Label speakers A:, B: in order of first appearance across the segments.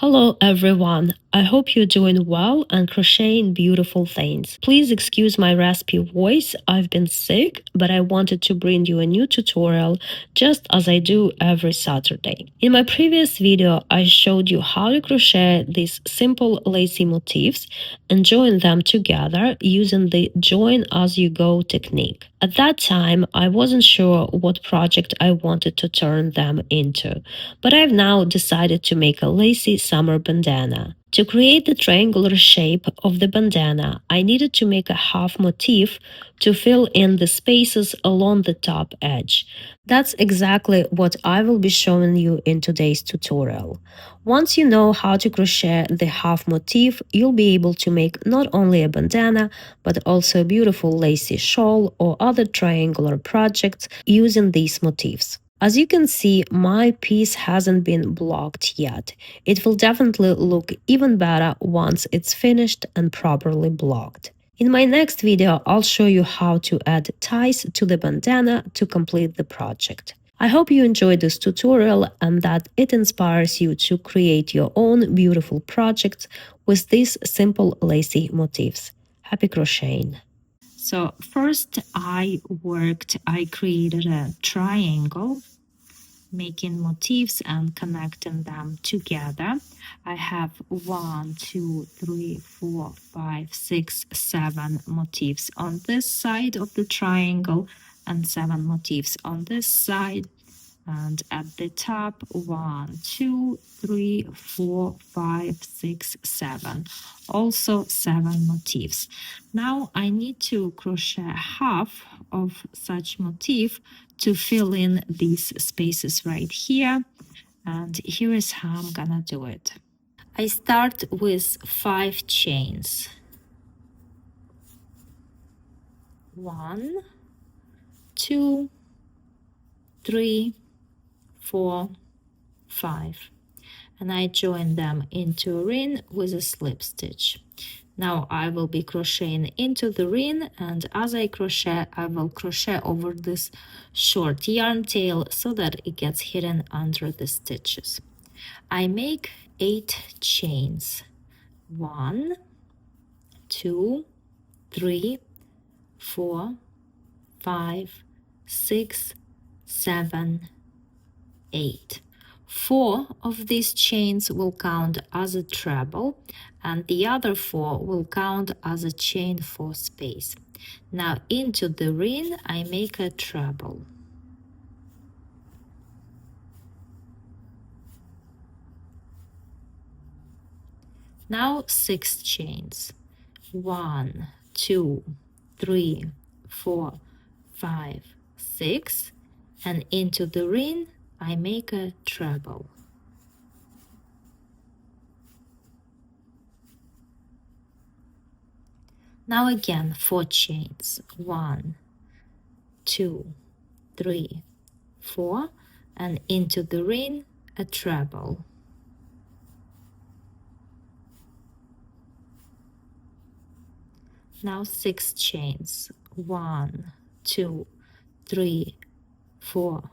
A: Hello everyone, I hope you're doing well and crocheting beautiful things. Please excuse my raspy voice, I've been sick, but I wanted to bring you a new tutorial just as I do every Saturday. In my previous video, I showed you how to crochet these simple lacy motifs and join them together using the join as you go technique. At that time, I wasn't sure what project I wanted to turn them into, but I've now decided to make a lacy summer bandana. To create the triangular shape of the bandana, I needed to make a half motif to fill in the spaces along the top edge. That's exactly what I will be showing you in today's tutorial. Once you know how to crochet the half motif, you'll be able to make not only a bandana, but also a beautiful lacy shawl or other triangular projects using these motifs. As you can see, my piece hasn't been blocked yet. It will definitely look even better once it's finished and properly blocked. In my next video, I'll show you how to add ties to the bandana to complete the project. I hope you enjoyed this tutorial and that it inspires you to create your own beautiful projects with these simple lacy motifs. Happy crocheting! So first I created a triangle, making motifs and connecting them together. I have 1, 2, 3, 4, 5, 6, 7 motifs on this side of the triangle and 7 motifs on this side. And at the top, 1, 2, 3, 4, 5, 6, 7. Also 7 motifs. Now I need to crochet half of such motif to fill in these spaces right here. And here is how I'm gonna do it. I start with 5 chains. 1, 2, 3, 4, 5, and I join them into a ring with a slip stitch. Now I will be crocheting into the ring, and as I crochet, I will crochet over this short yarn tail so that it gets hidden under the stitches. I make 8 chains. 1, 2, 3, 4, 5, 6, 7, 8. 4 of these chains will count as a treble, and the other 4 will count as a chain 4 space. Now into the ring I make a treble. Now 6 chains. 1, 2, 3, 4, 5, 6, and into the ring I make a treble. Now again 4 chains. 1, 2, 3, 4, and into the ring a treble. Now 6 chains. 1, 2, 3, 4,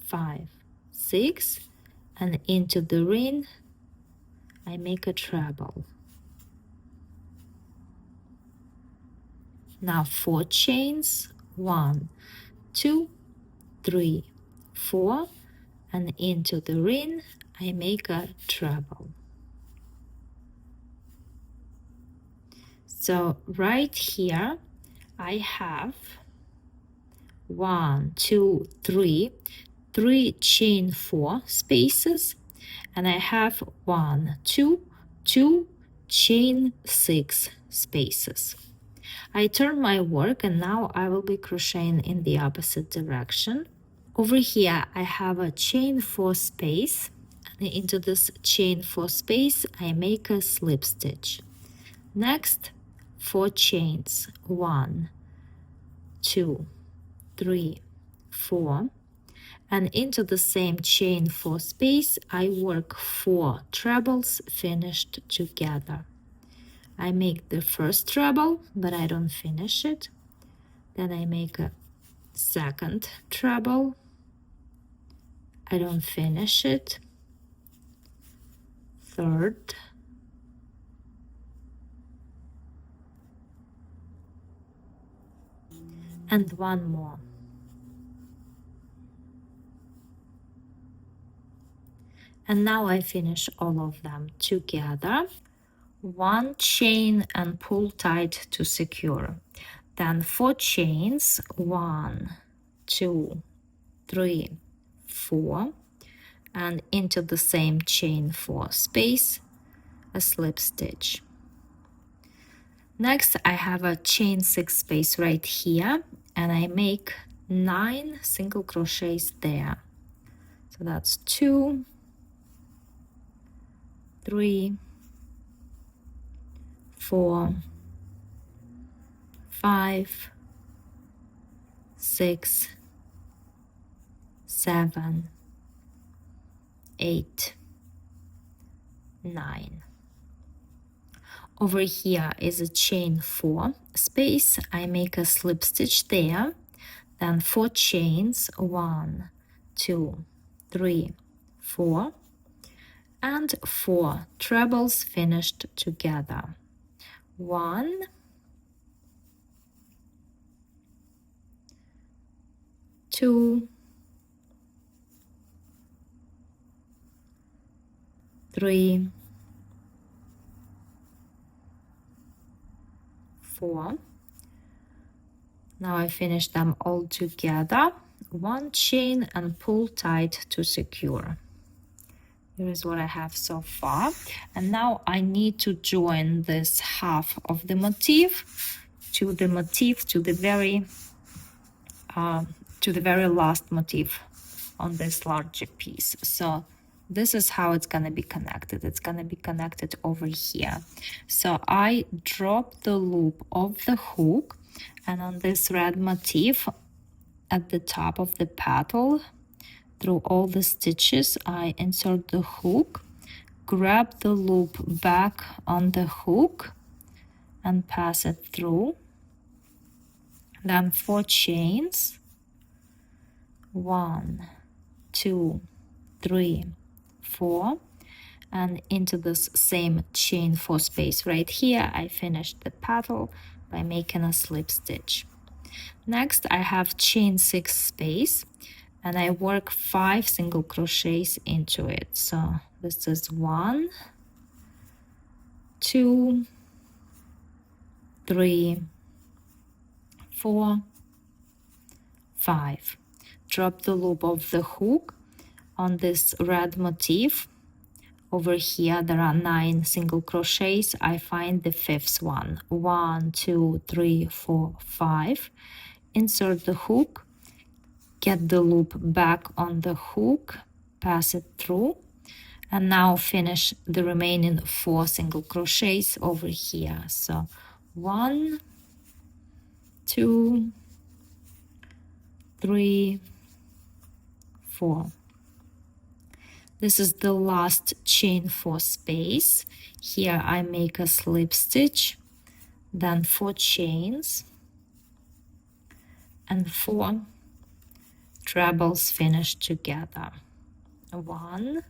A: 5, 6, and into the ring I make a treble. Now 4 chains. 1, 2, 3, 4, and into the ring I make a treble. So right here I have 1, 2, 3, 3 chain 4 spaces, and I have 1, 2, 2 chain 6 spaces. I turn my work and now I will be crocheting in the opposite direction. Over here I have a chain 4 space, and into this chain 4 space I make a slip stitch. Next 4 chains. 1, 2, 3, 4, and into the same chain 4 space I work 4 trebles finished together. I make the first treble, but I don't finish it. Then I make a second treble. I don't finish it. third, and one more. And now I finish all of them together. One chain and pull tight to secure. Then 4 chains, 1, 2, 3, 4, and into the same chain 4 space, a slip stitch. Next I have a chain 6 space right here, and I make 9 single crochets there. So that's 2, 3, 4, 5, 6, 7, 8, 9. Over here is a chain 4 space. I make a slip stitch there, then 4 chains, 1, 2, 3, 4, and 4 trebles finished together. 1, 2, 3, 4. Now I finish them all together. 1 chain and pull tight to secure. Here is what I have so far. And now I need to join this half of the motif to the very last motif on this larger piece. So this is how it's going to be connected. It's going to be connected over here. So I drop the loop of the hook, and on this red motif at the top of the petal, through all the stitches, I insert the hook, grab the loop back on the hook, and pass it through. Then 4 chains, 1, 2, 3, 4, and into this same chain 4 space right here, I finished the petal by making a slip stitch. Next, I have chain 6 space, and I work 5 single crochets into it. So this is 1, 2, 3, 4, 5. Drop the loop of the hook on this red motif. Over here there are 9 single crochets. I find the 5th one. 1, 2, 3, 4, 5. Insert the hook, get the loop back on the hook, pass it through, and now finish the remaining 4 single crochets over here. So 1, 2, 3, 4. This is the last chain 4 space. Here I make a slip stitch, then 4 chains, and 4 trebles finished together. 1,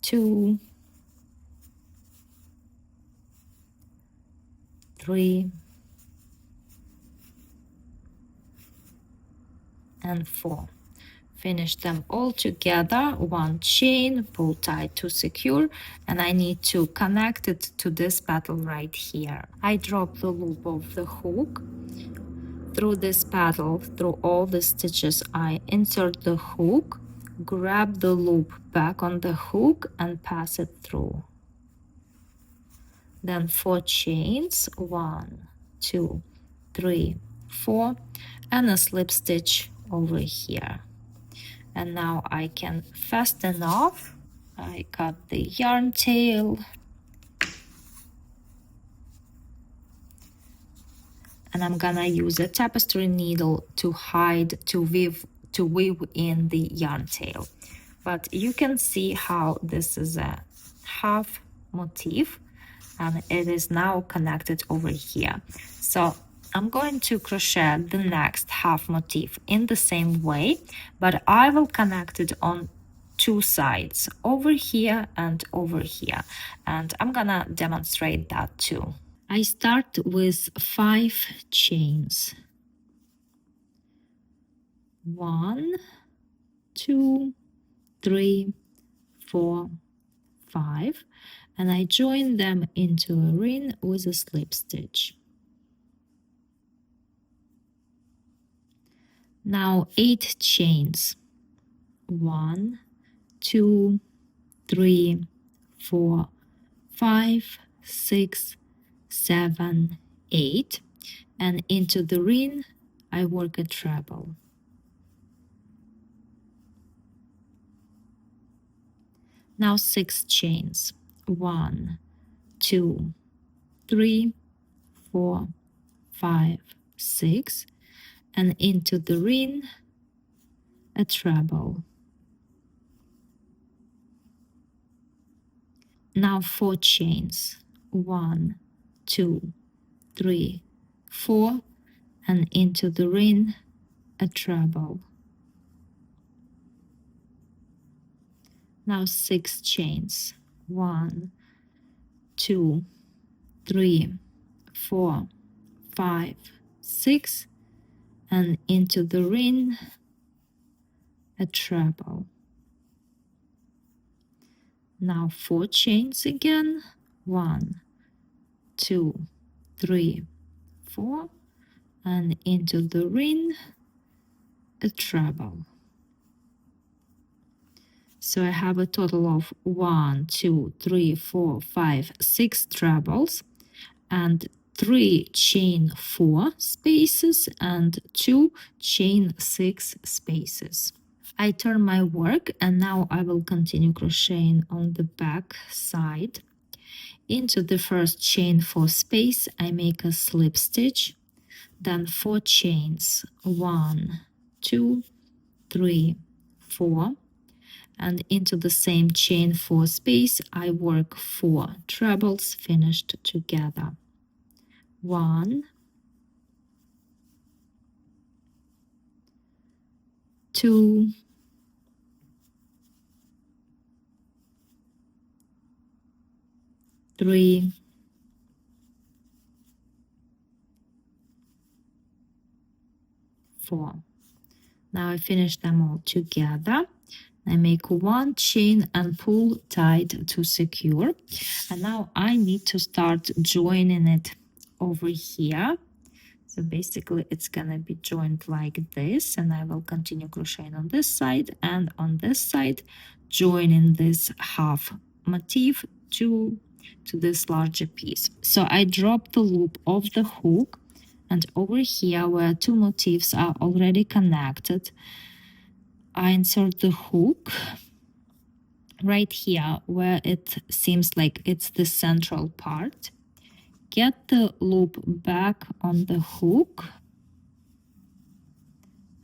A: 2, 3, and 4. Finish them all together, 1 chain, pull tight to secure, and I need to connect it to this petal right here. I drop the loop of the hook through this petal, through all the stitches. I insert the hook, grab the loop back on the hook, and pass it through. Then 4 chains, 1, 2, 3, 4, and a slip stitch over here. And now I can fasten off. I cut the yarn tail, and I'm gonna use a tapestry needle to weave in the yarn tail. But you can see how this is a half motif, and it is now connected over here. So I'm going to crochet the next half motif in the same way, but I will connect it on
B: two sides, over here and over here, and I'm gonna demonstrate that too. I start with 5 chains. 1, 2, 3, 4, 5, and I join them into a ring with a slip stitch. Now 8 chains. 1, 2, 3, 4, 5, 6, 7, 8, and into the ring I work a treble. Now 6 chains. 1, 2, 3, 4, 5, 6, and into the ring a treble. Now 4 chains. 1, 2, 3, 4, and into the ring a treble. Now 6 chains. 1, 2, 3, 4, 5, 6, and into the ring a treble. Now 4 chains again. 1, 2, 3, 4, and into the ring a treble. So I have a total of 1, 2, 3, 4, 5, 6 trebles, and 3 chain 4 spaces and 2 chain 6 spaces. I turn my work, and now I will continue crocheting on the back side. Into the first chain 4 space I make a slip stitch, then 4 chains. 1, 2, 3, 4, and into the same chain 4 space I work 4 trebles finished together. 1, 2, 3, 4. Now I finish them all together. I make 1 chain and pull tight to secure, and now I need to start joining it over here. So basically it's gonna be joined like this, and I will continue crocheting on this side and on this side, joining this half motif to this larger piece. So I drop the loop of the hook, and over here where 2 motifs are already connected, I insert the hook right here where it seems like it's the central part. Get the loop back on the hook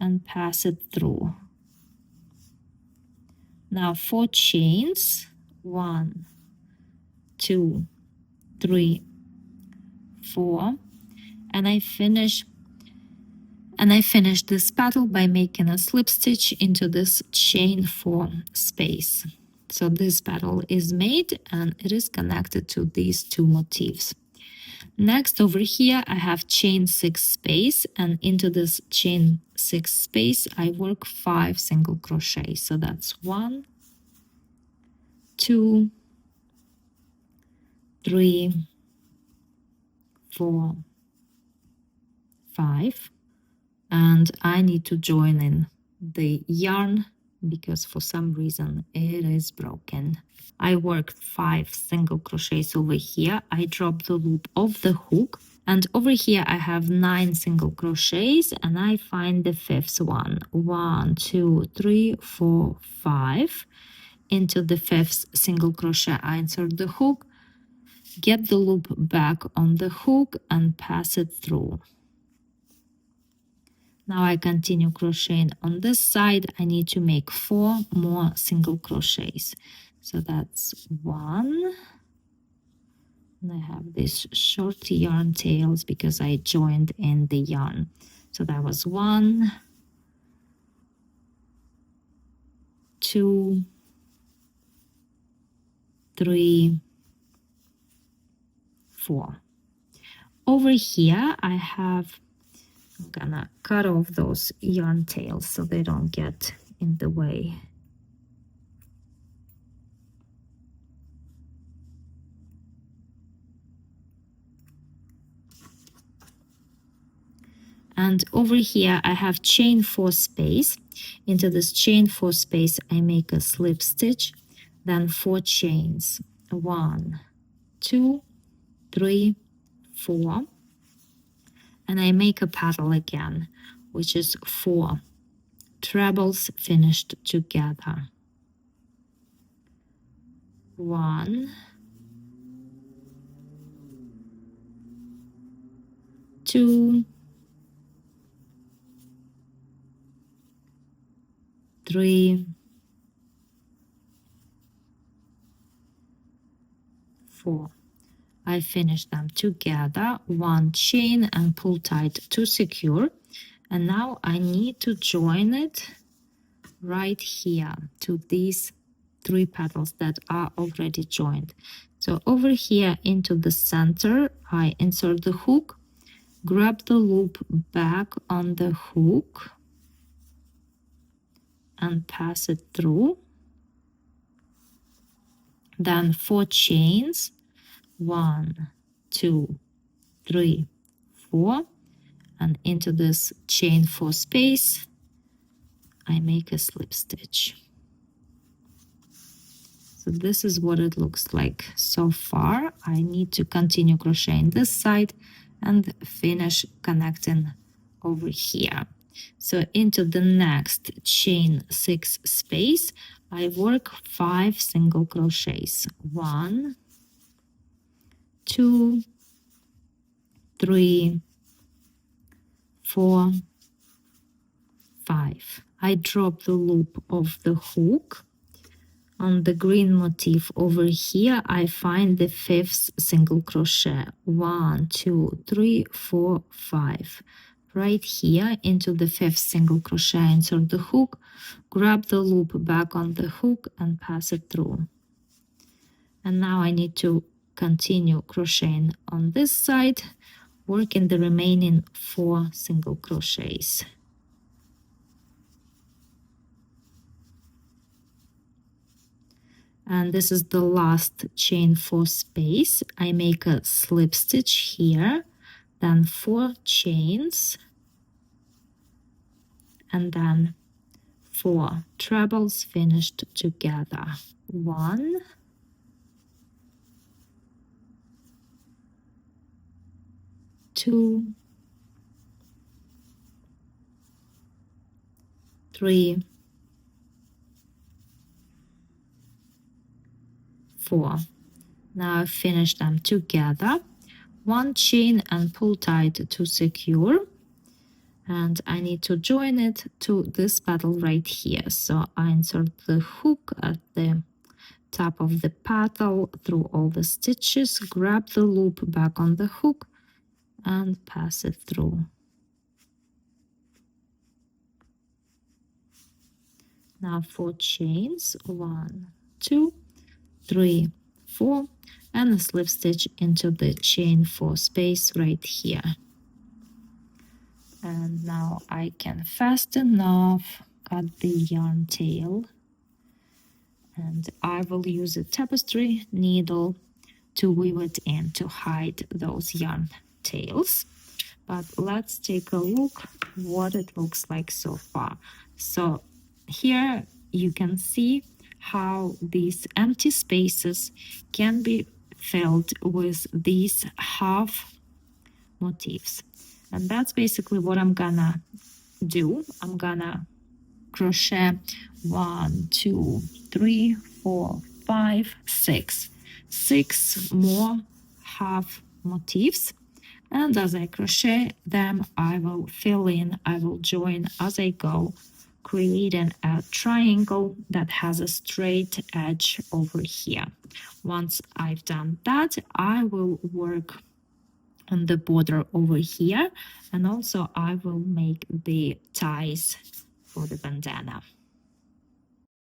B: and pass it through. Now 4 chains. 1, 2, 3, 4, and I finish this petal by making a slip stitch into this chain 4 space. So this petal is made and it is connected to these 2 motifs. Next, over here I have chain 6 space, and into this chain 6 space I work 5 single crochet. So that's 1, 2, 3, 4, 5, and I need to join in the yarn because for some reason it is broken. I worked 5 single crochets over here. I drop the loop of the hook, and over here I have 9 single crochets, and I find the 5th one. 1, 2, 3, 4, 5. Into the 5th single crochet I insert the hook, get the loop back on the hook and pass it through. Now I continue crocheting on this side. I need to make 4 more single crochets. So that's 1. And I have these short yarn tails because I joined in the yarn. So that was 1, 2, 3, 4. Over here, I'm gonna cut off those yarn tails so they don't get in the way. And over here, I have chain 4 space. Into this chain 4 space, I make a slip stitch, then 4 chains. 1, 2, 3, 4. And I make a petal again, which is 4 trebles finished together. 1, 2, 3, 4. I finish them together, 1 chain and pull tight to secure. And now I need to join it right here to these 3 petals that are already joined. So over here into the center, I insert the hook, grab the loop back on the hook and pass it through. Then 4 chains, 1, 2, 3, 4, and into this chain 4 space, I make a slip stitch. So this is what it looks like so far. I need to continue crocheting this side and finish connecting over here. So into the next chain 6 space, I work 5 single crochets. 1, 2, 3, 4, 5. I drop the loop of the hook. On the green motif over here, I find the 5th single crochet. 1, 2, 3, 4, 5. Right here into the 5th single crochet, insert the hook, grab the loop back on the hook and pass it through. And now I need to continue crocheting on this side, working the remaining 4 single crochets. And this is the last chain 4 space. I make a slip stitch here, then 4 chains, and then 4 trebles finished together. 1, 2, 3, 4. Now I've finished them together. 1 chain and pull tight to secure. And I need to join it to this petal right here. So I insert the hook at the top of the petal through all the stitches, grab the loop back on the hook and pass it through. Now 4 chains, 1, 2, 3, 4, and a slip stitch into the chain 4 space right here. And now I can fast enough cut the yarn tail, and I will use a tapestry needle to weave it in to hide those yarn tails. But let's take a look what it looks like so far. So here you can see how these empty spaces can be filled with these half motifs. And that's basically what I'm gonna do. I'm gonna crochet 1, 2, 3, 4, 5, 6 more half motifs. And as I crochet them, I will fill in, I will join as I go, creating a triangle that has a straight edge over here. Once I've done that, I will work on the border over here, and also I will make the ties for the bandana.